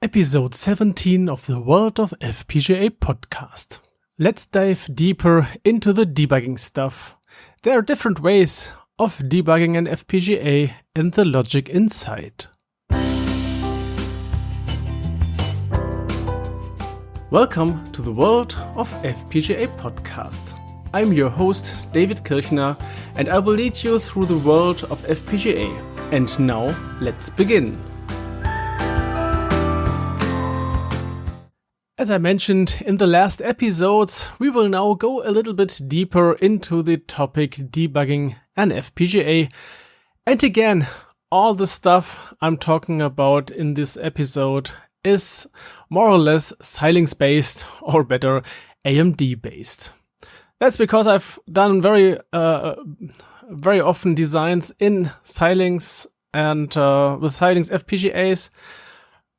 Episode 17 of the World of FPGA podcast. Let's dive deeper into the debugging stuff. There are different ways of debugging an FPGA and the logic inside. Welcome to the World of FPGA podcast. I'm your host, David Kirchner, and I will lead you through the world of FPGA. And now, let's begin. As I mentioned in the last episodes, we will now go a little bit deeper into the topic debugging an FPGA. And again, all the stuff I'm talking about in this episode is more or less Xilinx based, or better, AMD based. That's because I've done very often designs in Xilinx and with Xilinx FPGAs.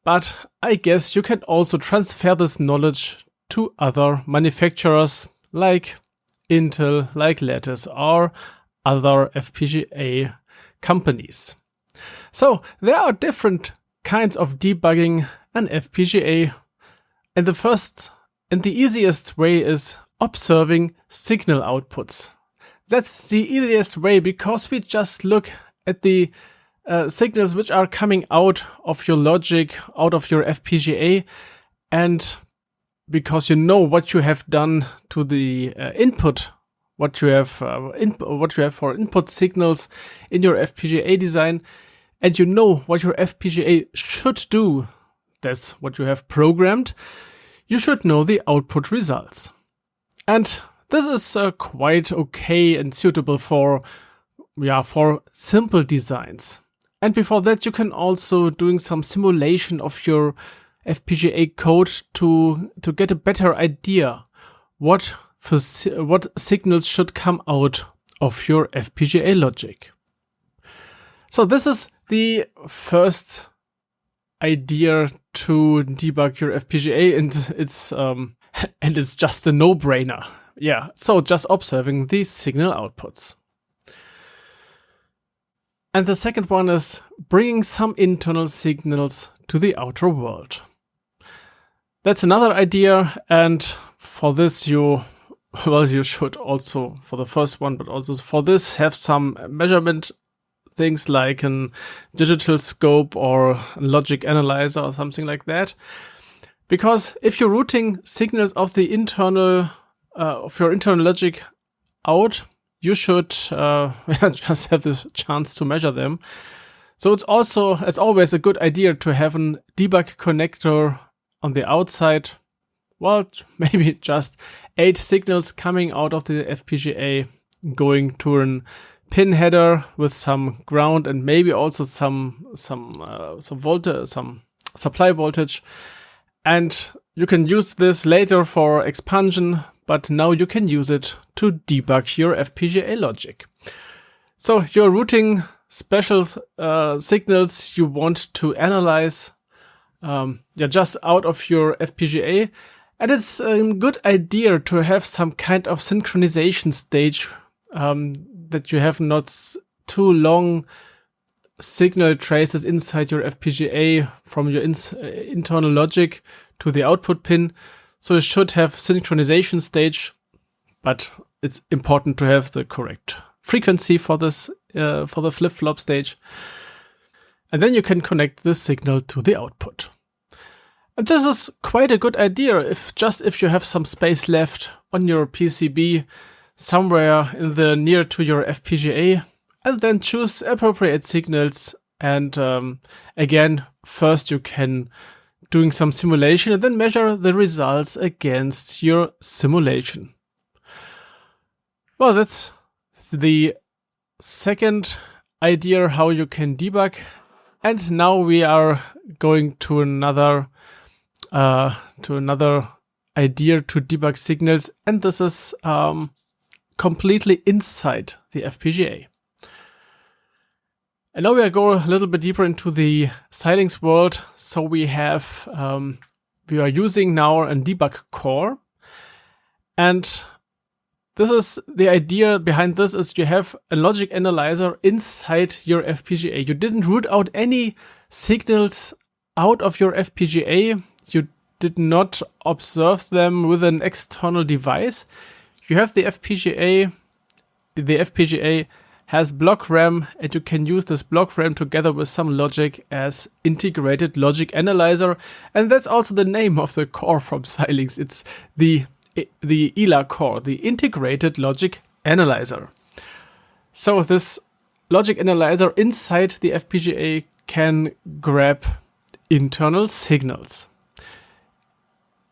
But I guess you can also transfer this knowledge to other manufacturers like Intel, like Lattice, or other FPGA companies. So there are different kinds of debugging an FPGA, and the first and the easiest way is observing signal outputs. That's the easiest way because we just look at the signals which are coming out of your logic, out of your FPGA, and because you know what you have done to the input, what you have for input signals in your FPGA design, and you know what your FPGA should do, that's what you have programmed, you should know the output results. And this is quite okay and suitable for simple designs. And before that, you can also doing some simulation of your FPGA code to get a better idea what signals should come out of your FPGA logic. So this is the first idea to debug your FPGA, and it's just a no-brainer. Yeah, so just observing the signal outputs. And the second one is bringing some internal signals to the outer world. That's another idea, and for this you should also, for the first one, but also for this, have some measurement things like a digital scope or a logic analyzer or something like that. Because if you're routing signals of the internal of your internal logic out, you should just have the chance to measure them. So it's also, as always, a good idea to have a debug connector on the outside. Well, maybe just 8 signals coming out of the FPGA, going to a pin header with some ground and maybe also some voltage, some supply voltage. And you can use this later for expansion, but now you can use it to debug your FPGA logic. So you're routing special signals you want to analyze just out of your FPGA. And it's a good idea to have some kind of synchronization stage that you have not too long signal traces inside your FPGA from your internal logic to the output pin. So you should have synchronization stage, but it's important to have the correct frequency for this for the flip-flop stage. And then you can connect the signal to the output. And this is quite a good idea if you have some space left on your PCB somewhere in the near to your FPGA, and then choose appropriate signals. And again, first you can doing some simulation and then measure the results against your simulation. Well, that's the second idea how you can debug. And now we are going to another idea to debug signals, and this is completely inside the FPGA. And now we go a little bit deeper into the Xilinx world. So we are using now a debug core, and this is the idea behind this is you have a logic analyzer inside your FPGA. You didn't root out any signals out of your FPGA, you did not observe them with an external device. You have the FPGA. The FPGA has block RAM, and you can use this block RAM together with some logic as integrated logic analyzer. And that's also the name of the core from Xilinx. It's the ELA core, the integrated logic analyzer. So this logic analyzer inside the FPGA can grab internal signals.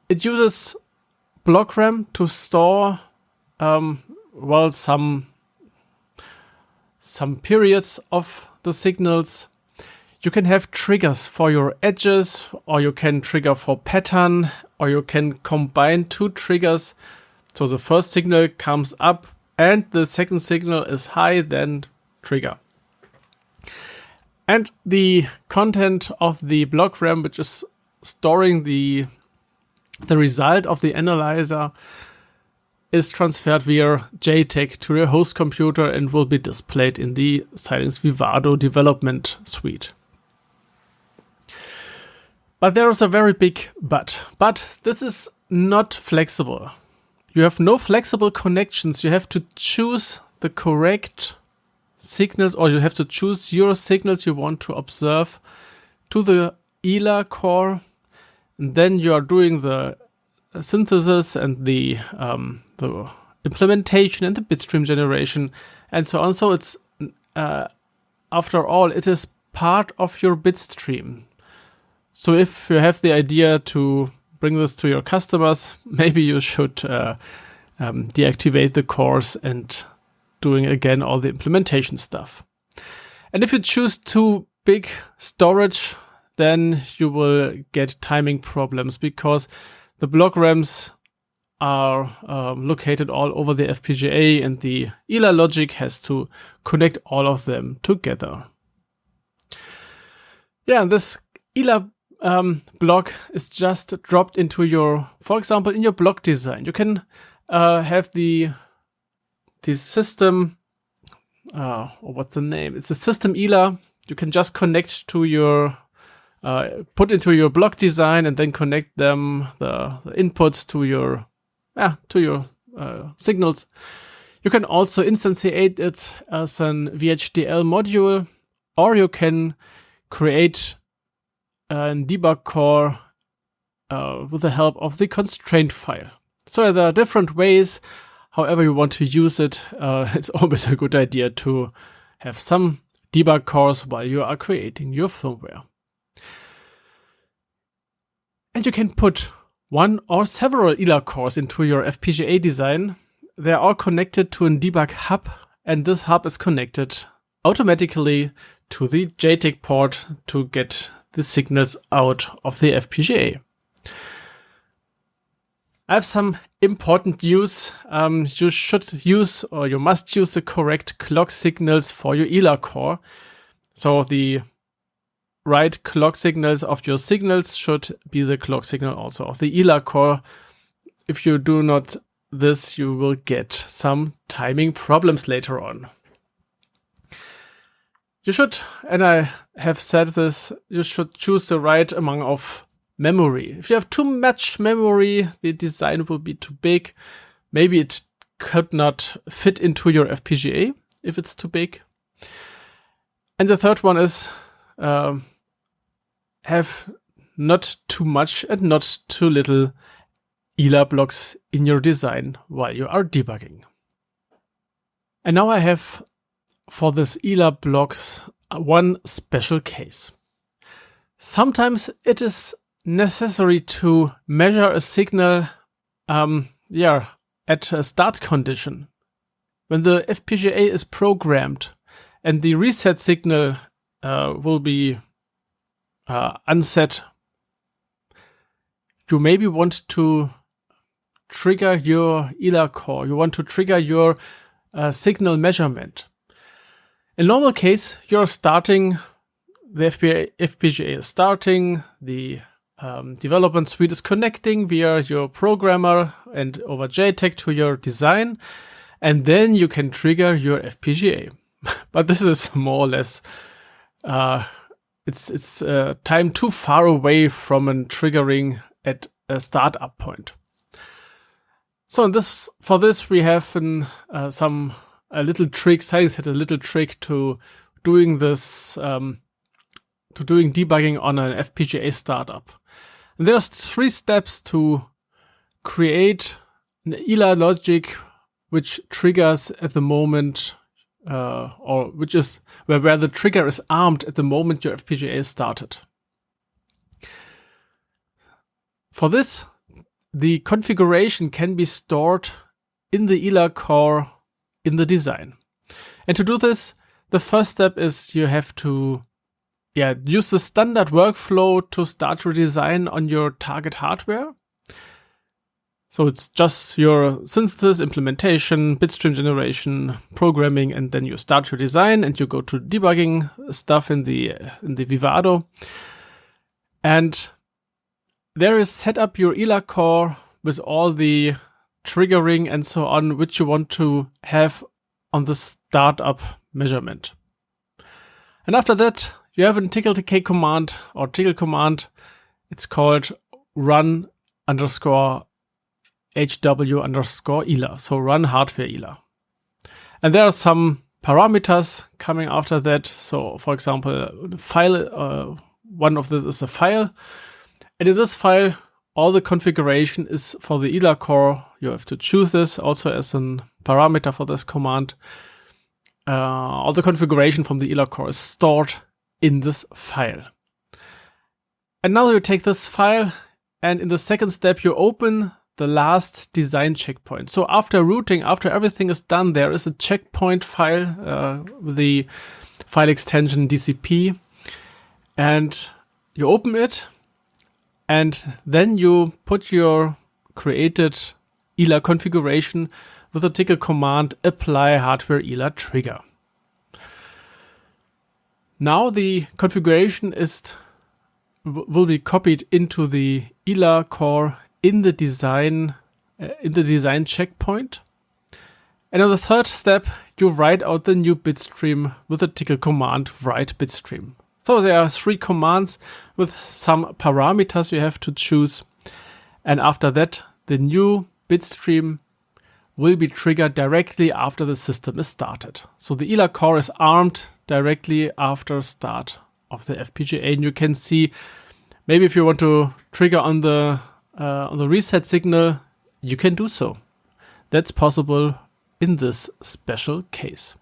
It uses block RAM to store some periods of the signals. You can have triggers for your edges, or you can trigger for pattern, or you can combine two triggers. So the first signal comes up and the second signal is high, then trigger. And the content of the block RAM, which is storing the result of the analyzer, is transferred via JTAG to your host computer and will be displayed in the Xilinx Vivado development suite. But there is a very big but. But this is not flexible. You have no flexible connections. You have to choose the correct signals, or you have to choose your signals you want to observe to the ELA core. And then you are doing the synthesis and the implementation and the bitstream generation and so on. So it's after all, it is part of your bitstream. So if you have the idea to bring this to your customers, maybe you should deactivate the cores and doing again all the implementation stuff. And if you choose too big storage, then you will get timing problems, because the block RAMs are located all over the FPGA, and the ELA logic has to connect all of them together. Yeah, and this ELA block is just dropped into your, for example, in your block design. You can have the system, or what's the name? It's a system ELA. You can just connect to your put into your block design and then connect them, the inputs to your signals. You can also instantiate it as an VHDL module, or you can create a debug core with the help of the constraint file. So there are different ways. However you want to use it, it's always a good idea to have some debug cores while you are creating your firmware. And you can put one or several ELA cores into your FPGA design. They are all connected to a debug hub, and this hub is connected automatically to the JTAG port to get the signals out of the FPGA. I have some important news. You should use, or you must use, the correct clock signals for your ELA core. So the right clock signals of your signals should be the clock signal also of the ELA core. If you do not this, you will get some timing problems later on. You should, and I have said this, you should choose the right amount of memory. If you have too much memory, the design will be too big. Maybe it could not fit into your FPGA if it's too big. And the third one is have not too much and not too little ELA blocks in your design while you are debugging. And now I have for this ELA blocks one special case. Sometimes it is necessary to measure a signal at a start condition. When the FPGA is programmed and the reset signal will be unset, you maybe want to trigger your ELA core. You want to trigger your signal measurement. In normal case, you're starting, the FPGA is starting, the development suite is connecting via your programmer and over JTAG to your design, and then you can trigger your FPGA. But this is more or less it's time too far away from a triggering at a startup point. So for this we have a little trick. Science had a little trick to doing this, to doing debugging on an FPGA startup. And there's 3 steps to create an ELA logic which triggers at the moment, or which is where the trigger is armed at the moment your FPGA is started. For this, the configuration can be stored in the ELA core in the design. And to do this, the first step is you have to use the standard workflow to start your design on your target hardware. So it's just your synthesis, implementation, bitstream generation, programming, and then you start your design and you go to debugging stuff in the Vivado. And there is set up your ELA core with all the triggering and so on, which you want to have on the startup measurement. And after that, you have a tickle command. It's called run _HW _ELA. So run hardware ELA. And there are some parameters coming after that. So for example, file, one of this is a file. And in this file, all the configuration is for the ELA core. You have to choose this also as a parameter for this command. All the configuration from the ELA core is stored in this file. And now you take this file, and in the second step, you open the last design checkpoint. So after rooting, after everything is done, there is a checkpoint file with the file extension DCP. And you open it. And then you put your created ELA configuration with the tickle command apply hardware ELA trigger. Now the configuration will be copied into the ELA core in the design checkpoint. And in the third step, you write out the new bitstream with the tickle command write bitstream. So there are 3 commands with some parameters you have to choose. And after that, the new bitstream will be triggered directly after the system is started. So the ELA core is armed directly after start of the FPGA. And you can see, maybe if you want to trigger on the reset signal, you can do so. That's possible in this special case.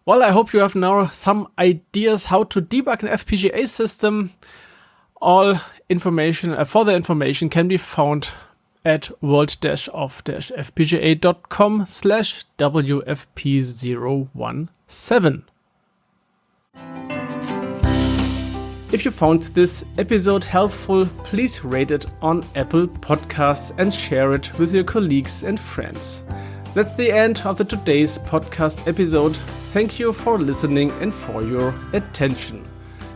Well, I hope you have now some ideas how to debug an FPGA system. All information, further information can be found at world-of-fpga.com/WFP017. If you found this episode helpful, please rate it on Apple Podcasts and share it with your colleagues and friends. That's the end of today's podcast episode. Thank you for listening and for your attention.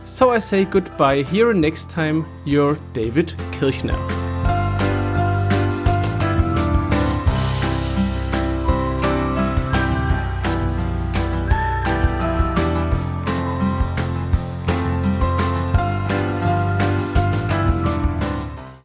So I say goodbye. Here next time, your David Kirchner.